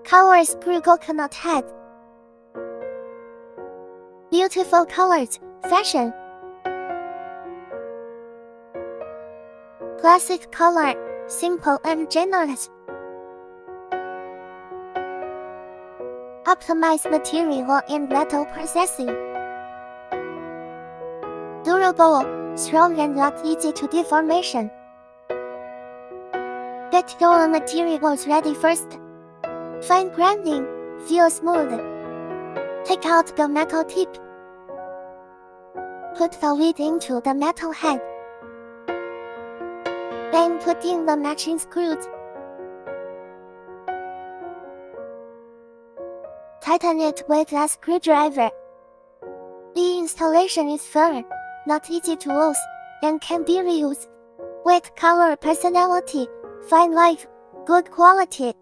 Color screw coconut head. Beautiful colors, fashion. Classic color, simple and generous. Optimized material and metal processing. Durable, strong and not easy to deformation. Get your materials ready first. Fine grinding, feel smooth. Take out the metal tip. Put the lid into the metal head. Then put in the matching screws. Tighten it with a screwdriver. The installation is firm, not easy to lose, and can be reused. With color personality, fine life, good quality.